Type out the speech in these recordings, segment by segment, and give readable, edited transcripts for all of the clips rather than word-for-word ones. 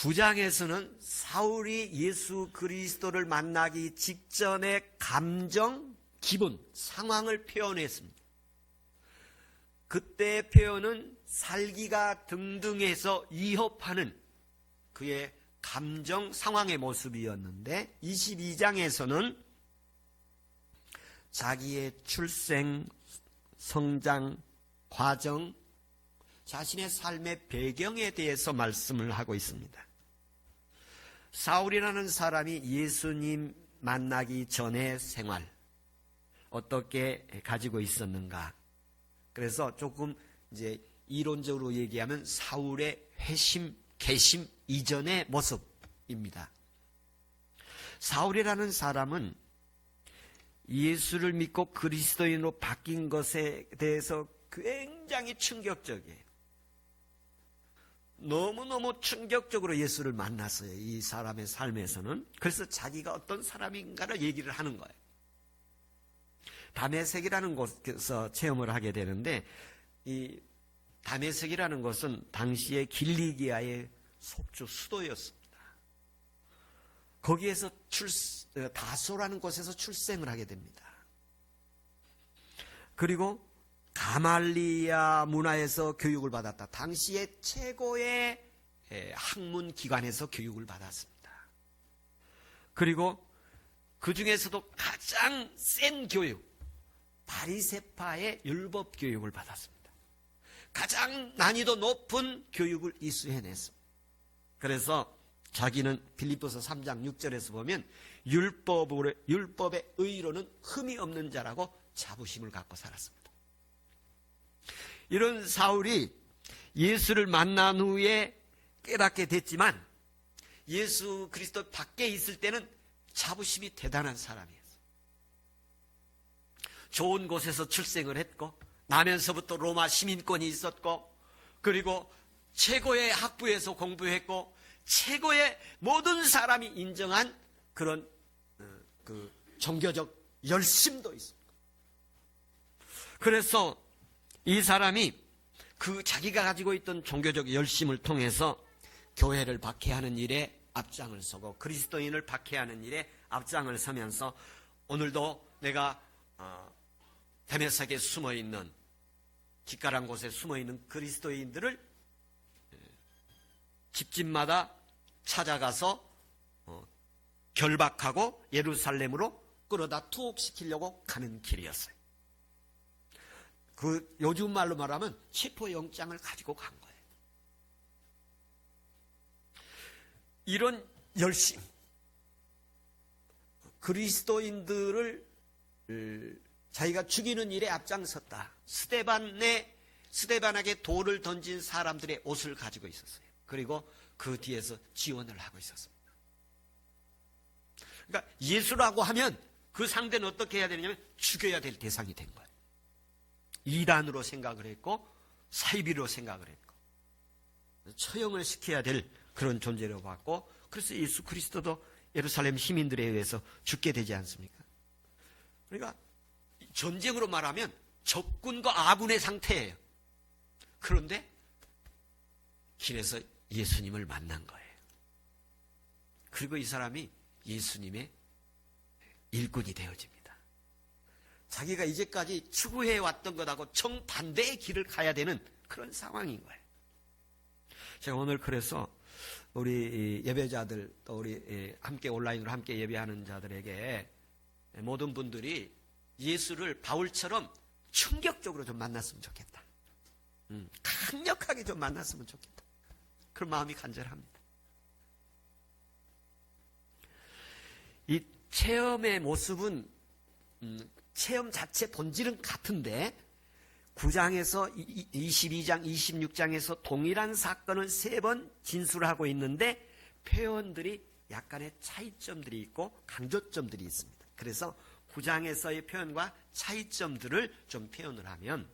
9장에서는 사울이 예수 그리스도를 만나기 직전의 감정, 기분, 상황을 표현했습니다. 그때의 표현은 살기가 등등해서 위협하는 그의 감정, 상황의 모습이었는데 22장에서는 자기의 출생, 성장, 과정, 자신의 삶의 배경에 대해서 말씀을 하고 있습니다. 사울이라는 사람이 예수님 만나기 전의 생활, 어떻게 가지고 있었는가. 그래서 조금 이제 이론적으로 얘기하면 사울의 회심, 개심 이전의 모습입니다. 사울이라는 사람은 예수를 믿고 그리스도인으로 바뀐 것에 대해서 굉장히 충격적이에요. 너무너무 충격적으로 예수를 만났어요. 이 사람의 삶에서는. 그래서 자기가 어떤 사람인가를 얘기를 하는 거예요. 다메섹이라는 곳에서 체험을 하게 되는데 이 다메섹이라는 곳은 당시의 길리기아의 속주 수도였습니다. 거기에서 다소라는 곳에서 출생을 하게 됩니다. 그리고 가말리아 문화에서 교육을 받았다. 당시의 최고의 학문 기관에서 교육을 받았습니다. 그리고 그 중에서도 가장 센 교육, 바리새파의 율법 교육을 받았습니다. 가장 난이도 높은 교육을 이수해냈습니다. 그래서 자기는 빌립보서 3장 6절에서 보면 율법의 의로는 흠이 없는 자라고 자부심을 갖고 살았습니다. 이런 사울이 예수를 만난 후에 깨닫게 됐지만 예수 그리스도 밖에 있을 때는 자부심이 대단한 사람이었어요. 좋은 곳에서 출생을 했고 나면서부터 로마 시민권이 있었고 그리고 최고의 학부에서 공부했고 최고의 모든 사람이 인정한 그런 그 종교적 열심도 있습니다. 그래서 이 사람이 그 자기가 가지고 있던 종교적 열심을 통해서 교회를 박해하는 일에 앞장을 서고 그리스도인을 박해하는 일에 앞장을 서면서 오늘도 내가 다메섹에 숨어있는 기깔한 곳에 숨어있는 그리스도인들을 집집마다 찾아가서 결박하고 예루살렘으로 끌어다 투옥시키려고 가는 길이었어요. 그 요즘 말로 말하면 체포영장을 가지고 간 거예요. 이런 열심, 그리스도인들을 자기가 죽이는 일에 앞장섰다. 스데반에게 돌을 던진 사람들의 옷을 가지고 있었어요. 그리고 그 뒤에서 지원을 하고 있었습니다. 그러니까 예수라고 하면 그 상대는 어떻게 해야 되느냐면 죽여야 될 대상이 된 거예요. 이단으로 생각을 했고 사이비로 생각을 했고 처형을 시켜야 될 그런 존재로 봤고 그래서 예수 그리스도도 예루살렘 시민들에 의해서 죽게 되지 않습니까? 그러니까 전쟁으로 말하면 적군과 아군의 상태예요. 그런데 길에서 예수님을 만난 거예요. 그리고 이 사람이 예수님의 일꾼이 되어집니다. 자기가 이제까지 추구해왔던 것하고 정반대의 길을 가야 되는 그런 상황인 거예요. 제가 오늘 그래서 우리 예배자들 또 우리 함께 온라인으로 함께 예배하는 자들에게 모든 분들이 예수를 바울처럼 충격적으로 좀 만났으면 좋겠다. 강력하게 좀 만났으면 좋겠다. 그런 마음이 간절합니다. 이 체험의 모습은 체험 자체 본질은 같은데 9장에서 22장, 26장에서 동일한 사건을 3번 진술하고 있는데 표현들이 약간의 차이점들이 있고 강조점들이 있습니다. 그래서 9장에서의 표현과 차이점들을 좀 표현을 하면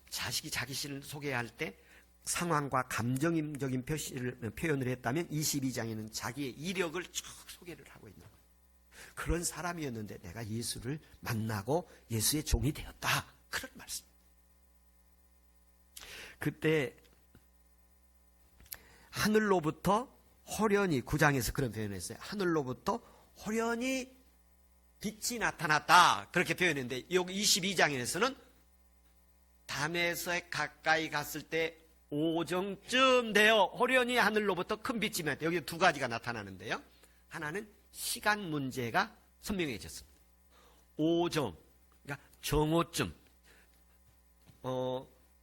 자식이 자기 신을 소개할 때 상황과 감정적인 표현을 했다면 22장에는 자기의 이력을 쭉 소개를 하고 있는 거예요. 그런 사람이었는데 내가 예수를 만나고 예수의 종이 되었다. 그런 말씀. 그때 하늘로부터 호련히 9장에서 그런 표현을 했어요. 하늘로부터 호련히 빛이 나타났다. 그렇게 표현했는데 여기 22장에서는 담에서 가까이 갔을 때 오정쯤 되어 호련히 하늘로부터 큰 빛이 나타났다. 여기 두 가지가 나타나는데요. 하나는 시간 문제가 선명해졌습니다. 오정, 그러니까 정오쯤.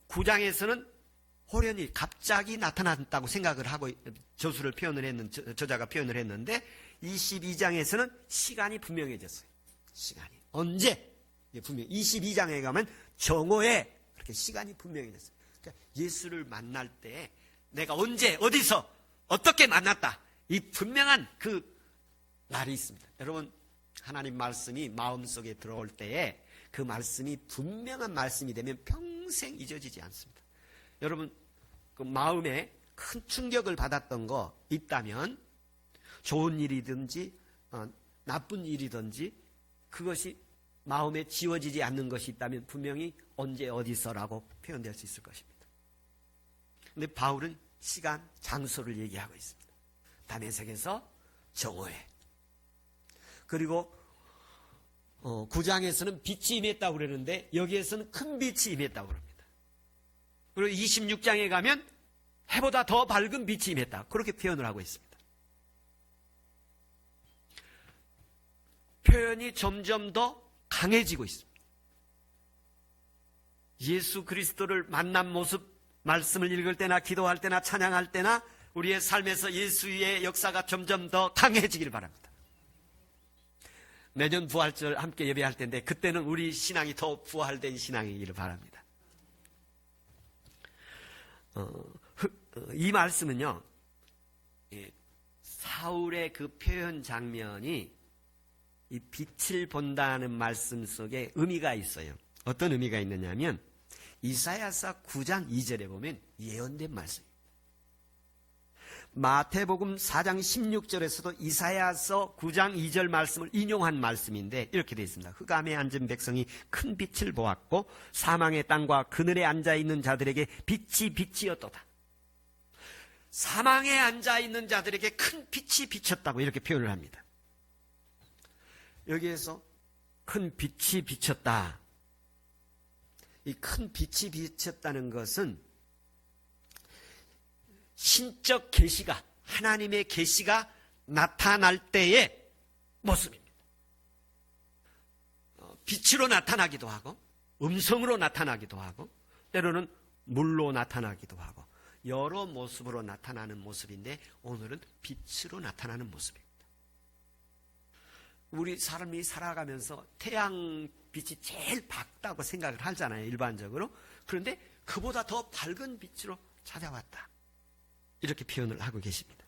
9장에서는 호련히 갑자기 나타났다고 생각을 하고 저자가 표현을 했는데 22장에서는 시간이 분명해졌어요. 시간이 언제? 분명 22장에 가면 정오에 그렇게 시간이 분명해졌어요. 그러니까 예수를 만날 때 내가 언제 어디서 어떻게 만났다 이 분명한 그 날이 있습니다. 여러분 하나님 말씀이 마음속에 들어올 때에 그 말씀이 분명한 말씀이 되면 평생 잊어지지 않습니다. 여러분 그 마음에 큰 충격을 받았던 거 있다면 좋은 일이든지 나쁜 일이든지 그것이 마음에 지워지지 않는 것이 있다면 분명히 언제 어디서라고 표현될 수 있을 것입니다. 그런데 바울은 시간, 장소를 얘기하고 있습니다. 다메섹에서 정오에 그리고 9장에서는 빛이 임했다고 그러는데 여기에서는 큰 빛이 임했다고 그럽니다. 그리고 26장에 가면 해보다 더 밝은 빛이 임했다. 그렇게 표현을 하고 있습니다. 표현이 점점 더 강해지고 있습니다. 예수 그리스도를 만난 모습, 말씀을 읽을 때나 기도할 때나 찬양할 때나 우리의 삶에서 예수의 역사가 점점 더 강해지길 바랍니다. 내년 부활절 함께 예배할 텐데 그때는 우리 신앙이 더 부활된 신앙이기를 바랍니다. 이 말씀은요, 사울의 그 표현 장면이 이 빛을 본다는 말씀 속에 의미가 있어요. 어떤 의미가 있느냐면 이사야서 9장 2절에 보면 예언된 말씀입니다. 마태복음 4장 16절에서도 이사야서 9장 2절 말씀을 인용한 말씀인데 이렇게 되어 있습니다. 흑암에 앉은 백성이 큰 빛을 보았고 사망의 땅과 그늘에 앉아있는 자들에게 빛이 비치었도다. 사망에 앉아있는 자들에게 큰 빛이 비쳤다고 이렇게 표현을 합니다. 여기에서 큰 빛이 비쳤다. 이 큰 빛이 비쳤다는 것은 신적 계시가, 하나님의 계시가 나타날 때의 모습입니다. 빛으로 나타나기도 하고 음성으로 나타나기도 하고 때로는 물로 나타나기도 하고 여러 모습으로 나타나는 모습인데 오늘은 빛으로 나타나는 모습입니다. 우리 사람이 살아가면서 태양빛이 제일 밝다고 생각을 하잖아요, 일반적으로. 그런데 그보다 더 밝은 빛으로 찾아왔다. 이렇게 표현을 하고 계십니다.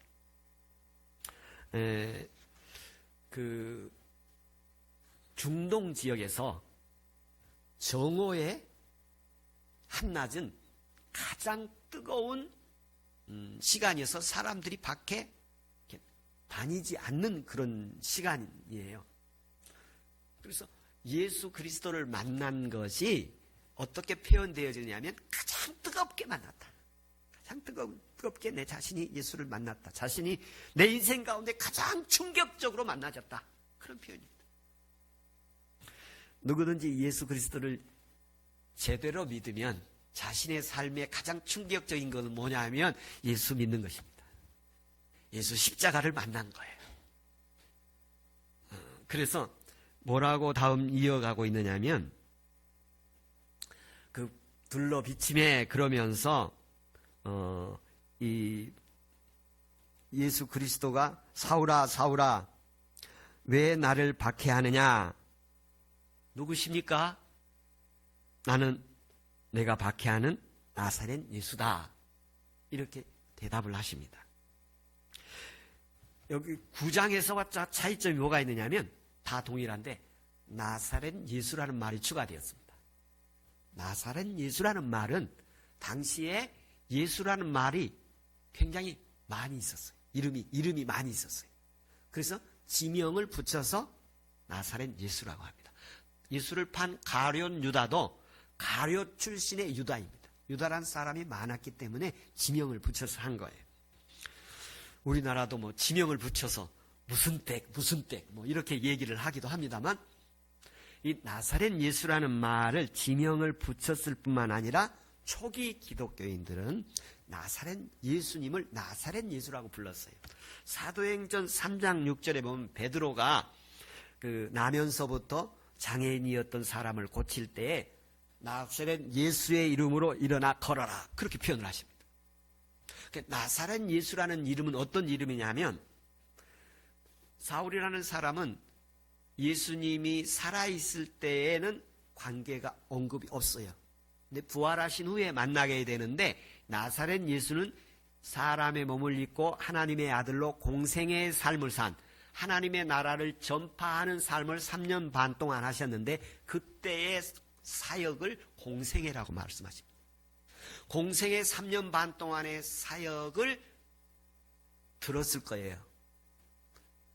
그 중동 지역에서 정오의 한낮은 가장 뜨거운 시간이어서 사람들이 밖에 다니지 않는 그런 시간이에요. 그래서 예수 그리스도를 만난 것이 어떻게 표현되어지냐면 가장 뜨겁게 만났다. 가장 뜨겁게 내 자신이 예수를 만났다. 자신이 내 인생 가운데 가장 충격적으로 만나졌다. 그런 표현입니다. 누구든지 예수 그리스도를 제대로 믿으면 자신의 삶에 가장 충격적인 것은 뭐냐 하면 예수 믿는 것입니다. 예수 십자가를 만난 거예요. 그래서 뭐라고 다음 이어가고 있느냐면 그 둘러 비침에 그러면서 이 예수 그리스도가 사울아 사울아 왜 나를 박해하느냐? 누구십니까? 나는 내가 박해하는 나사렛 예수다. 이렇게 대답을 하십니다. 여기 9장에서와 차이점이 뭐가 있느냐면 다 동일한데 나사렛 예수라는 말이 추가되었습니다. 나사렛 예수라는 말은 당시에 예수라는 말이 굉장히 많이 있었어요. 이름이 많이 있었어요. 그래서 지명을 붙여서 나사렛 예수라고 합니다. 예수를 판 가룟 유다도 가룟 출신의 유다입니다. 유다라는 사람이 많았기 때문에 지명을 붙여서 한 거예요. 우리나라도 뭐 지명을 붙여서 무슨 댁 뭐 이렇게 얘기를 하기도 합니다만, 이 나사렛 예수라는 말을 지명을 붙였을 뿐만 아니라 초기 기독교인들은 나사렛 예수님을 나사렛 예수라고 불렀어요. 사도행전 3장 6절에 보면 베드로가 그 나면서부터 장애인이었던 사람을 고칠 때에 나사렛 예수의 이름으로 일어나 걸어라, 그렇게 표현을 하십니다. 나사렛 예수라는 이름은 어떤 이름이냐면, 사울이라는 사람은 예수님이 살아있을 때에는 관계가 언급이 없어요. 근데 부활하신 후에 만나게 되는데, 나사렛 예수는 사람의 몸을 입고 하나님의 아들로 공생의 삶을 산, 하나님의 나라를 전파하는 삶을 3년 반 동안 하셨는데, 그때의 사역을 공생애라고 말씀하십니다. 공생의 3년 반 동안의 사역을 들었을 거예요.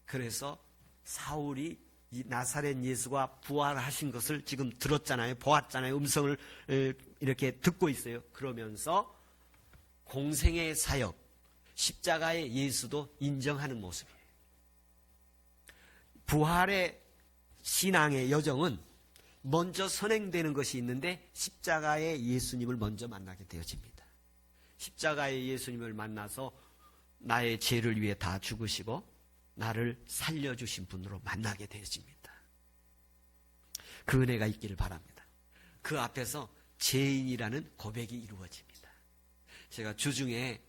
그래서 사울이 이 나사렛 예수가 부활하신 것을 지금 들었잖아요. 보았잖아요. 음성을 이렇게 듣고 있어요. 그러면서 공생의 사역, 십자가의 예수도 인정하는 모습이에요. 부활의 신앙의 여정은 먼저 선행되는 것이 있는데, 십자가의 예수님을 먼저 만나게 되어집니다. 십자가의 예수님을 만나서 나의 죄를 위해 다 죽으시고 나를 살려주신 분으로 만나게 되어집니다. 그 은혜가 있기를 바랍니다. 그 앞에서 죄인이라는 고백이 이루어집니다. 제가 주중에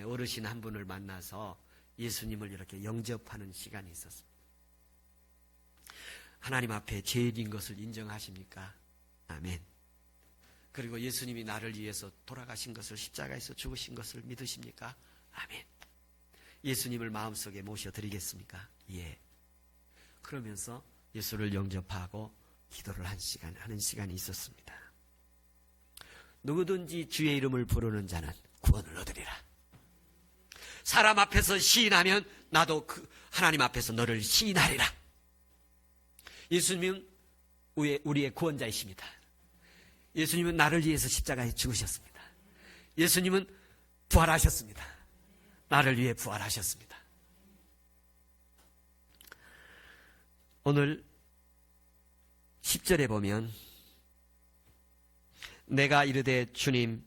어르신 한 분을 만나서 예수님을 이렇게 영접하는 시간이 있었습니다. 하나님 앞에 죄인인 것을 인정하십니까? 아멘. 그리고 예수님이 나를 위해서 돌아가신 것을, 십자가에서 죽으신 것을 믿으십니까? 아멘. 예수님을 마음속에 모셔드리겠습니까? 예. 그러면서 예수를 영접하고 기도를 하는 시간이 있었습니다. 누구든지 주의 이름을 부르는 자는 구원을 얻으리라. 사람 앞에서 시인하면 나도 하나님 앞에서 너를 시인하리라. 예수님은 우리의 구원자이십니다. 예수님은 나를 위해서 십자가에 죽으셨습니다. 예수님은 부활하셨습니다. 나를 위해 부활하셨습니다. 오늘 10절에 보면, 내가 이르되 주님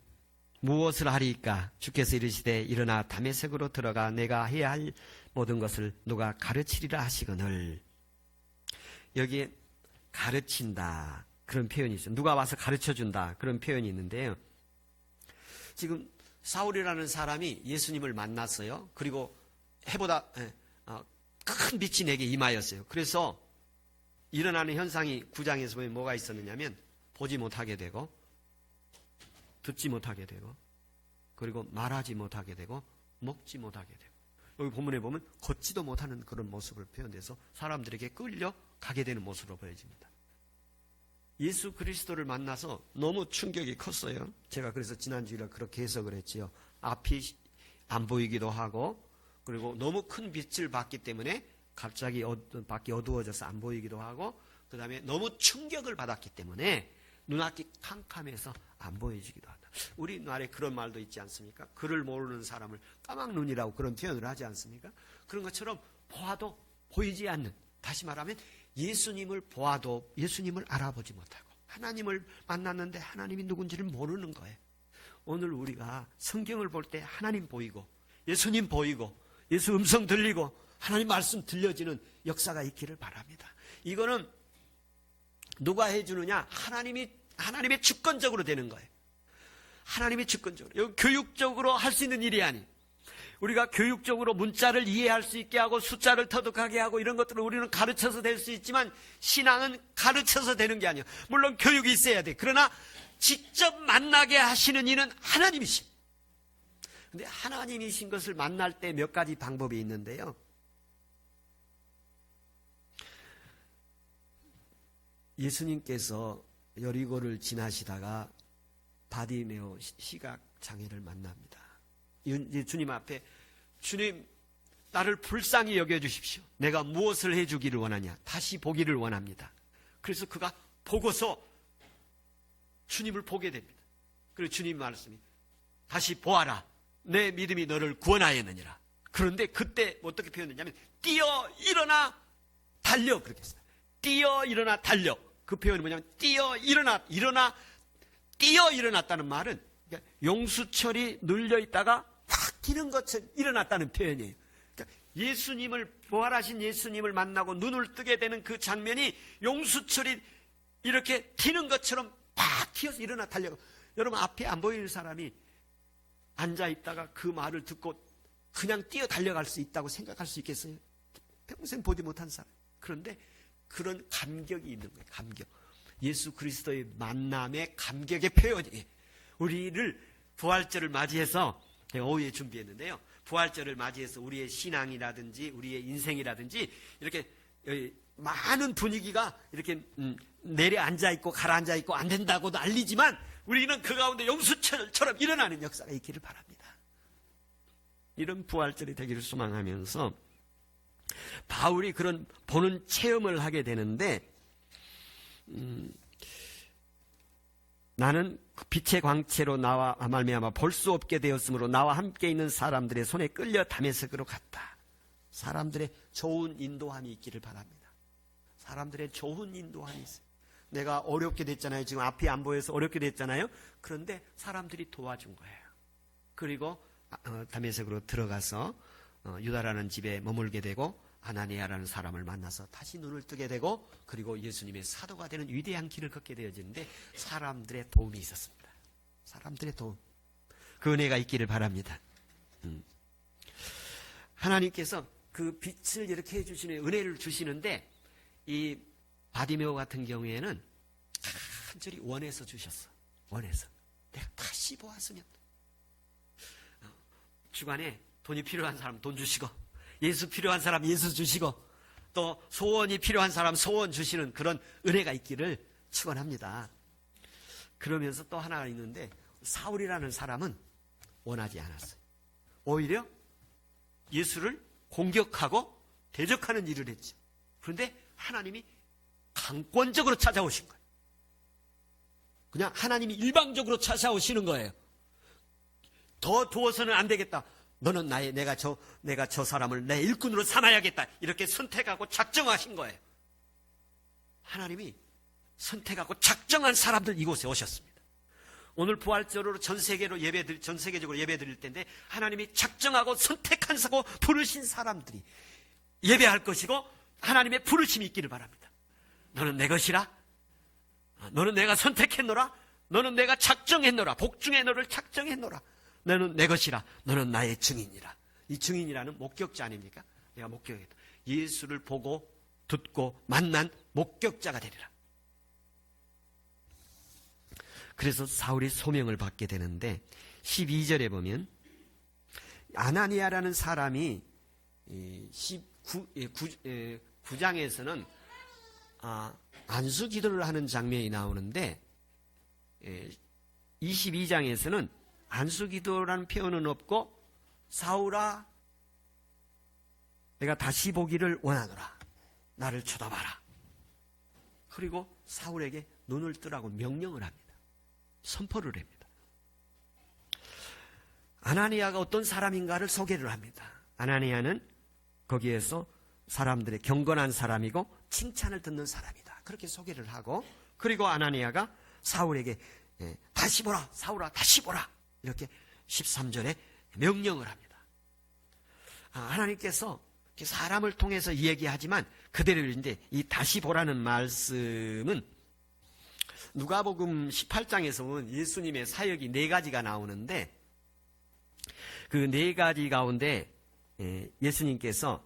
무엇을 하리이까? 주께서 이르시되 일어나 다메섹으로 들어가 내가 해야 할 모든 것을 누가 가르치리라 하시거늘. 여기에 가르친다, 그런 표현이 있어요. 누가 와서 가르쳐준다, 그런 표현이 있는데요. 지금 사울이라는 사람이 예수님을 만났어요. 그리고 해보다 큰 빛이 내게 임하였어요. 그래서 일어나는 현상이 9장에서 보면 뭐가 있었느냐면, 보지 못하게 되고, 듣지 못하게 되고, 그리고 말하지 못하게 되고, 먹지 못하게 되고, 여기 본문에 보면 걷지도 못하는 그런 모습을 표현해서 사람들에게 끌려가게 되는 모습으로 보여집니다. 예수 그리스도를 만나서 너무 충격이 컸어요. 제가 그래서 지난주에 그렇게 해석을 했지요. 앞이 안 보이기도 하고, 그리고 너무 큰 빛을 받기 때문에 갑자기 밖이 어두워져서 안 보이기도 하고, 그 다음에 너무 충격을 받았기 때문에 눈앞이 캄캄해서 안 보여지기도 하다. 우리나라에 그런 말도 있지 않습니까? 글을 모르는 사람을 까막눈이라고 그런 표현을 하지 않습니까? 그런 것처럼 보아도 보이지 않는, 다시 말하면 예수님을 보아도 예수님을 알아보지 못하고, 하나님을 만났는데 하나님이 누군지를 모르는 거예요. 오늘 우리가 성경을 볼 때 하나님 보이고, 예수님 보이고, 예수 음성 들리고, 하나님 말씀 들려지는 역사가 있기를 바랍니다. 이거는 누가 해주느냐? 하나님의 주권적으로 되는 거예요. 하나님의 주권적으로. 여기 교육적으로 할 수 있는 일이 아니에요. 우리가 교육적으로 문자를 이해할 수 있게 하고 숫자를 터득하게 하고 이런 것들을 우리는 가르쳐서 될 수 있지만, 신앙은 가르쳐서 되는 게 아니에요. 물론 교육이 있어야 돼. 그러나 직접 만나게 하시는 이는 하나님이십니다. 근데 하나님이신 것을 만날 때 몇 가지 방법이 있는데요. 예수님께서 여리고를 지나시다가 바디메오 시각 장애를 만납니다. 주님 앞에, 주님 나를 불쌍히 여겨주십시오. 내가 무엇을 해주기를 원하냐? 다시 보기를 원합니다. 그래서 그가 보고서 주님을 보게 됩니다. 그리고 주님 말씀이, 다시 보아라, 내 믿음이 너를 구원하였느니라. 그런데 그때 어떻게 표현했냐면 뛰어 일어나 달려 그렇게 했어요. 뛰어 일어나 달려. 그 표현이 뭐냐면 뛰어 일어나 뛰어 일어났다는 말은 그러니까 용수철이 눌려 있다가 확 튀는 것처럼 일어났다는 표현이에요. 그러니까 예수님을 부활하신 예수님을 만나고 눈을 뜨게 되는 그 장면이 용수철이 이렇게 튀는 것처럼 팍 튀어서 일어나 달려가. 여러분 앞에 안 보이는 사람이 앉아 있다가 그 말을 듣고 그냥 뛰어 달려갈 수 있다고 생각할 수 있겠어요? 평생 보지 못한 사람. 그런데 그런 감격이 있는 거예요. 감격. 예수 그리스도의 만남의 감격의 표현이에요. 우리를 부활절을 맞이해서 오후에 준비했는데요. 부활절을 맞이해서 우리의 신앙이라든지 우리의 인생이라든지 이렇게 많은 분위기가 이렇게 내려앉아 있고 가라앉아 있고 안 된다고도 알리지만 우리는 그 가운데 용수철처럼 일어나는 역사가 있기를 바랍니다. 이런 부활절이 되기를 소망하면서 바울이 그런 보는 체험을 하게 되는데 나는 빛의 광채로 나와 말미암아 볼 수 없게 되었으므로 나와 함께 있는 사람들의 손에 끌려 다메섹으로 갔다. 사람들의 좋은 인도함이 있기를 바랍니다. 사람들의 좋은 인도함이 있어요. 내가 어렵게 됐잖아요. 지금 앞이 안 보여서 어렵게 됐잖아요. 그런데 사람들이 도와준 거예요. 그리고 다메섹으로 들어가서 유다라는 집에 머물게 되고 아나니아라는 사람을 만나서 다시 눈을 뜨게 되고 그리고 예수님의 사도가 되는 위대한 길을 걷게 되어지는데 사람들의 도움이 있었습니다. 사람들의 도움. 그 은혜가 있기를 바랍니다. 하나님께서 그 빛을 이렇게 해주시는 은혜를 주시는데 이 바디메오 같은 경우에는 간절히 원해서 주셨어. 원해서. 내가 다시 보았으면. 주간에 돈이 필요한 사람 돈 주시고 예수 필요한 사람 예수 주시고 또 소원이 필요한 사람 소원 주시는 그런 은혜가 있기를 축원합니다. 그러면서 또 하나가 있는데 사울이라는 사람은 원하지 않았어요. 오히려 예수를 공격하고 대적하는 일을 했죠. 그런데 하나님이 강권적으로 찾아오신 거예요. 그냥 하나님이 일방적으로 찾아오시는 거예요. 더 두어서는 안 되겠다. 너는 내가 저 사람을 내 일꾼으로 삼아야겠다. 이렇게 선택하고 작정하신 거예요. 하나님이 선택하고 작정한 사람들 이곳에 오셨습니다. 오늘 부활절으로 전 세계적으로 예배 드릴 텐데 하나님이 작정하고 선택한 사고 부르신 사람들이 예배할 것이고 하나님의 부르심이 있기를 바랍니다. 너는 내 것이라. 너는 내가 선택했노라. 너는 내가 작정했노라. 복중의 너를 작정했노라. 너는 내 것이라. 너는 나의 증인이라. 이 증인이라는 목격자 아닙니까? 내가 목격했다. 예수를 보고 듣고 만난 목격자가 되리라. 그래서 사울이 소명을 받게 되는데 12절에 보면 아나니아라는 사람이 9장에서는 안수 기도를 하는 장면이 나오는데 22장에서는 안수 기도라는 표현은 없고 사울아 내가 다시 보기를 원하노라. 나를 쳐다봐라. 그리고 사울에게 눈을 뜨라고 명령을 합니다. 선포를 합니다. 아나니아가 어떤 사람인가를 소개를 합니다. 아나니아는 거기에서 사람들의 경건한 사람이고 칭찬을 듣는 사람이다. 그렇게 소개를 하고 그리고 아나니아가 사울에게 다시 보라. 사울아 다시 보라. 이렇게 13절에 명령을 합니다. 하나님께서 사람을 통해서 얘기하지만 그대로인데 이 다시 보라는 말씀은 누가복음 18장에서 보면 예수님의 사역이 4가지가 나오는데 그 4가지 가운데 예수님께서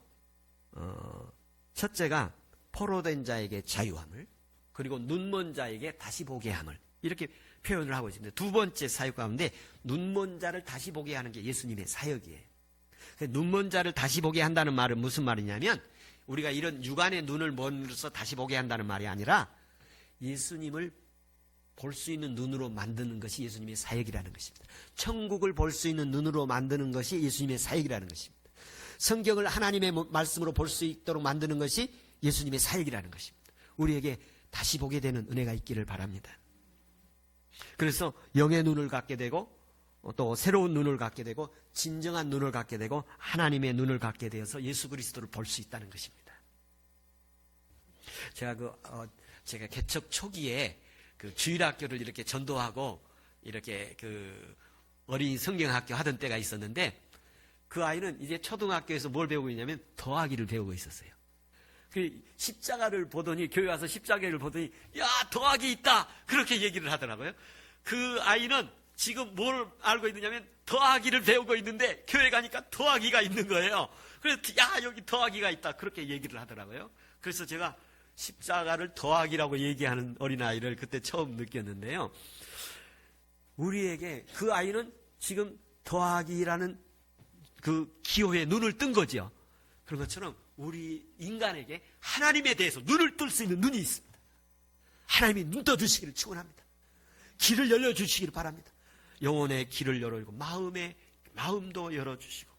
첫째가 포로된 자에게 자유함을 그리고 눈먼 자에게 다시 보게 함을 이렇게 표현을 하고 있습니다. 두 번째 사역 가운데 눈먼 자를 다시 보게 하는 게 예수님의 사역이에요. 눈먼 자를 다시 보게 한다는 말은 무슨 말이냐면 우리가 이런 육안의 눈을 먼저 다시 보게 한다는 말이 아니라 예수님을 볼 수 있는 눈으로 만드는 것이 예수님의 사역이라는 것입니다. 천국을 볼 수 있는 눈으로 만드는 것이 예수님의 사역이라는 것입니다. 성경을 하나님의 말씀으로 볼 수 있도록 만드는 것이 예수님의 사역이라는 것입니다. 우리에게 다시 보게 되는 은혜가 있기를 바랍니다. 그래서 영의 눈을 갖게 되고 또 새로운 눈을 갖게 되고 진정한 눈을 갖게 되고 하나님의 눈을 갖게 되어서 예수 그리스도를 볼 수 있다는 것입니다. 제가 개척 초기에 그 주일학교를 이렇게 전도하고 이렇게 그 어린이 성경학교 하던 때가 있었는데, 그 아이는 이제 초등학교에서 뭘 배우고 있냐면 더하기를 배우고 있었어요. 그 십자가를 보더니, 교회 와서 십자가를 보더니 야, 더하기 있다, 그렇게 얘기를 하더라고요. 그 아이는 지금 뭘 알고 있느냐면 더하기를 배우고 있는데 교회 가니까 더하기가 있는 거예요. 그래서 야, 여기 더하기가 있다, 그렇게 얘기를 하더라고요. 그래서 제가 십자가를 더하기라고 얘기하는 어린아이를 그때 처음 느꼈는데요. 우리에게 그 아이는 지금 더하기라는 그 기호에 눈을 뜬 거죠. 그런 것처럼 우리 인간에게 하나님에 대해서 눈을 뜰 수 있는 눈이 있습니다. 하나님이 눈 떠주시기를 축원합니다. 길을 열려주시기를 바랍니다. 영혼의 길을 열어주고 마음도 열어주시고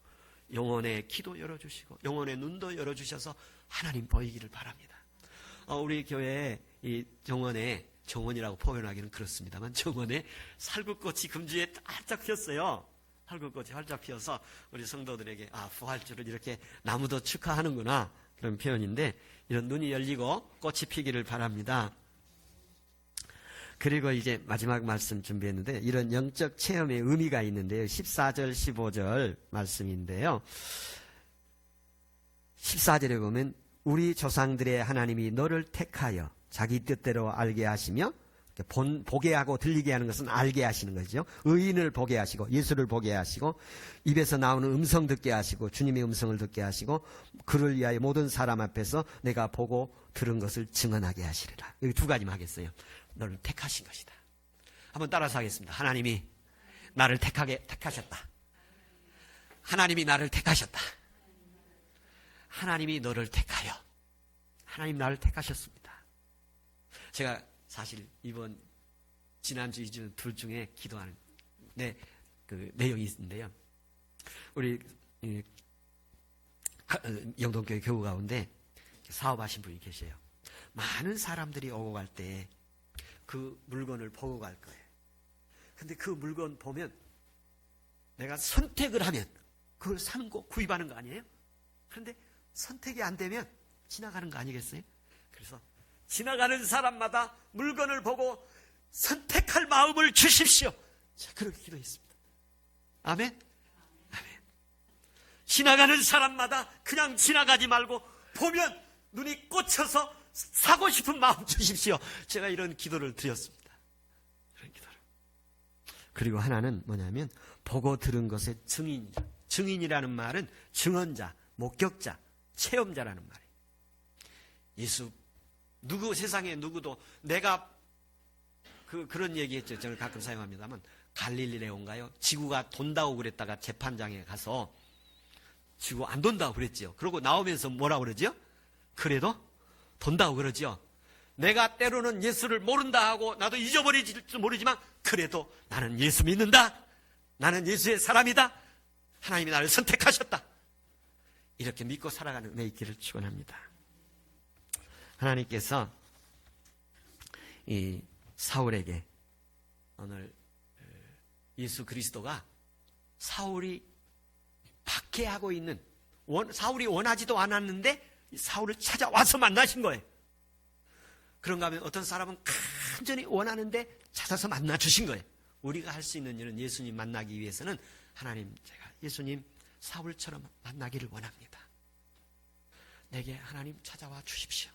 영혼의 귀도 열어주시고 영혼의 눈도 열어주셔서 하나님 보이기를 바랍니다. 우리 교회에 이 정원이라고 표현하기는 그렇습니다만, 정원에 살구꽃이 금주에 활짝 피었어요. 살구꽃이 활짝 피어서 우리 성도들에게 부활주를 이렇게 나무도 축하하는구나, 그런 표현인데, 이런 눈이 열리고 꽃이 피기를 바랍니다. 그리고 이제 마지막 말씀 준비했는데, 이런 영적 체험의 의미가 있는데요. 14절 15절 말씀인데요. 14절에 보면 우리 조상들의 하나님이 너를 택하여 자기 뜻대로 알게 하시며, 보게 하고 들리게 하는 것은 알게 하시는 거죠. 의인을 보게 하시고 예수를 보게 하시고 입에서 나오는 음성 듣게 하시고 주님의 음성을 듣게 하시고 그를 위하여 모든 사람 앞에서 내가 보고 들은 것을 증언하게 하시리라. 여기 두 가지만 하겠어요. 너를 택하신 것이다. 한번 따라서 하겠습니다. 하나님이 나를 택하셨다. 하나님이 나를 택하셨다. 하나님이 너를 택하여. 하나님 나를 택하셨습니다. 제가 사실 지난주 2주 둘 중에 기도하는 그 내용이 있는데요. 우리 영동교회 교우 가운데 사업하신 분이 계세요. 많은 사람들이 오고 갈 때 그 물건을 보고 갈 거예요. 근데 그 물건 보면 내가 선택을 하면 그걸 사는 거 구입하는 거 아니에요? 그런데 선택이 안 되면 지나가는 거 아니겠어요? 그래서 지나가는 사람마다 물건을 보고 선택할 마음을 주십시오. 자, 그렇게 기도했습니다. 아멘? 아멘. 지나가는 사람마다 그냥 지나가지 말고 보면 눈이 꽂혀서 사고 싶은 마음 주십시오. 제가 이런 기도를 드렸습니다. 그런 기도를. 그리고 하나는 뭐냐면 보고 들은 것의 증인이죠. 증인이라는 말은 증언자, 목격자, 체험자라는 말이에요. 세상에 누구도 내가 그런 얘기했죠. 저는 가끔 사용합니다만, 갈릴리온가요? 지구가 돈다고 그랬다가 재판장에 가서 지구 안 돈다고 그랬지요. 그러고 나오면서 뭐라고 그러지요? 그래도 돈다고 그러지요. 내가 때로는 예수를 모른다 하고 나도 잊어버릴지 모르지만 그래도 나는 예수 믿는다. 나는 예수의 사람이다. 하나님이 나를 선택하셨다. 이렇게 믿고 살아가는 은혜 있기를 축원합니다. 하나님께서 이 사울에게 오늘 예수 그리스도가 사울이 박해하고 있는, 사울이 원하지도 않았는데 사울을 찾아와서 만나신 거예요. 그런가 하면 어떤 사람은 간절히 원하는데 찾아서 만나 주신 거예요. 우리가 할 수 있는 일은 예수님 만나기 위해서는 하나님, 제가 예수님 사울처럼 만나기를 원합니다. 내게 하나님 찾아와 주십시오.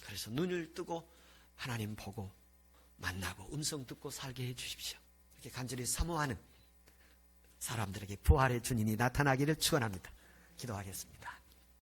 그래서 눈을 뜨고 하나님 보고 만나고 음성 듣고 살게 해 주십시오. 이렇게 간절히 사모하는 사람들에게 부활의 주님이 나타나기를 축원합니다. 기도하겠습니다.